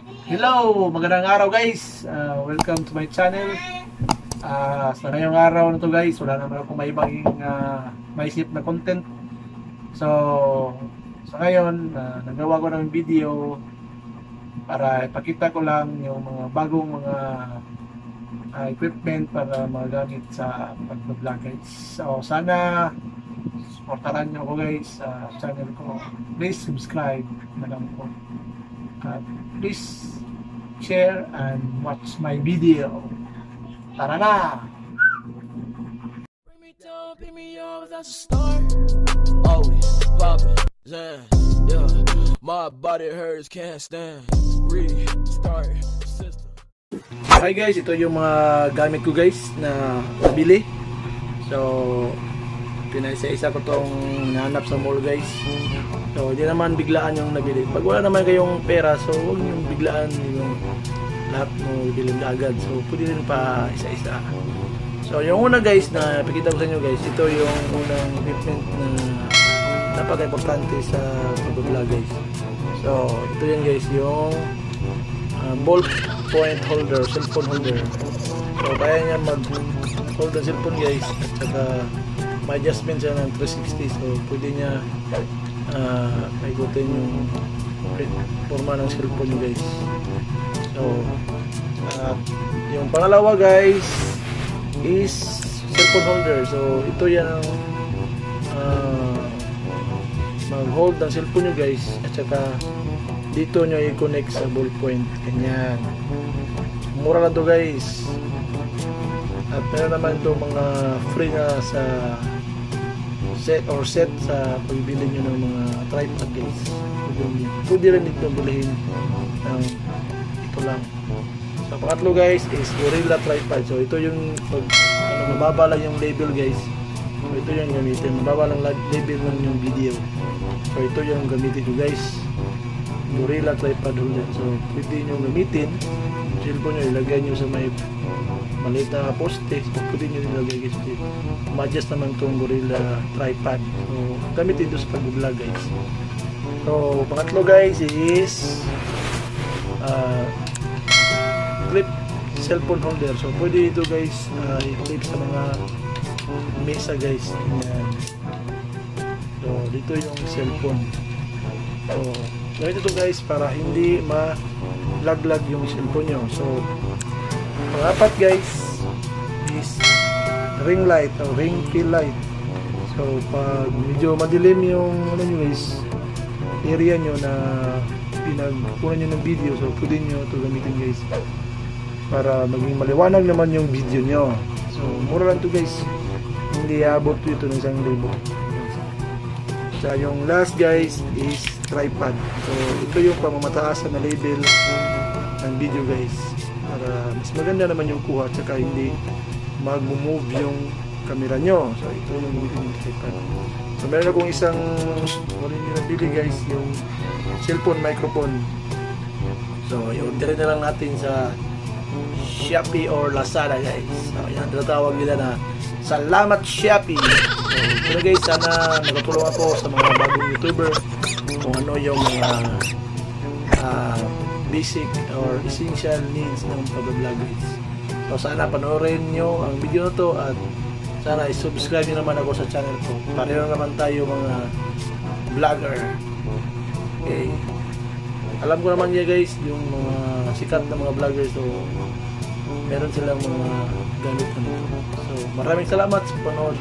Hello! Magandang araw guys! Welcome to my channel. Sa ngayong araw na to guys, wala naman akong may ibang maisip na content. So, sa ngayon, nagawa ko ng video para ipakita ko lang yung mga bagong mga equipment para magamit sa pag-vlog guys. So, sana supportaran nyo ako guys sa channel ko. Please subscribe na lang po. Please share and watch my video. Tara na! Bring me down, pick me up, that's a start. Always poppin', yeah. My body hurts, can't stand. Restart system. Hi guys, ito yung mga gamit ko guys na nabili. So, pinaisa-isa ko tong nahanap sa mall guys. So, hindi naman biglaan yung nabili. Pag wala naman kayong pera, so huwag yung biglaan yung lahat mo bilhin agad. So, pwede rin pa isa-isa. So, yung una guys na pakita ko sa inyo guys, ito yung unang equipment na napaka-importante sa pag-vlog guys. So, ito yan guys, yung ball point holder, cellphone holder. So, kaya niya mag-hold ang cellphone guys. At saka, may adjustment siya ng 360. So, pwede niya paikutin yung forma ng cellphone nyo guys. So, yung pangalawa guys is cellphone holder. So, ito yan ang mag-hold ng cellphone nyo guys. At saka dito nyo i-connect sa ballpoint. Ganyan. Mura lang to guys. At meron naman ito mga free na sa set sa pagbili nyo ng mga tripod guys. Pwede rin ito bilhin ng ito lang. So, pangatlo guys is Gorilla Tripod. So, ito yung mababa lang yung label guys. So, ito yung gamitin. Mababa lang label ng yung video. So, ito yung gamitin ko guys. Gorilla Tripod holder. So, pwede nyo gamitin. Cellphone nyo, ilagay nyo sa may maliit na poste. So, pwede nyo nilagay guys. Ma-adjust naman itong Gorilla Tripod. So, gamitin ito sa pag-vlog guys. So, pangatlo guys is clip cellphone holder. So, pwede ito guys i-clip sa mga mesa guys. Ayan. So, dito yung cellphone. So, ganito ito guys para hindi ma-lag yung cellphone nyo. So, pangapat guys is ring light o ring fill light. So, pag medyo madilim yung nyo guys, area nyo na pinagkunan nyo ng video, so pwede nyo ito gamitin guys para maging maliwanag naman yung video nyo. So, mura lang ito guys, hindi abot ito ng 1,000. So, yung last guys is tripod. So, ito yung pamamataasan na label ng video guys para mas maganda naman yung kuha at saka hindi mag-move yung camera nyo. So, ito yung gamitin yung tripod. So, meron akong isang nabili guys, yung cellphone microphone. So, i-order na lang natin sa Shopee or Lazada guys. So, yan, tinatawag nila na salamat Shopee. So, ito guys, sana nakatulong ako sa mga bagong YouTuber kung ano yung mga basic or essential needs ng pag-vlog guys. So, sana panoorin nyo ang video na to at sana i-subscribe nyo naman ako sa channel ko. Pareho naman tayo mga vlogger. Okay. Alam ko naman niya guys, yung mga sikat na mga vloggers, so meron silang mga gamit na nito. So, maraming salamat sa panood.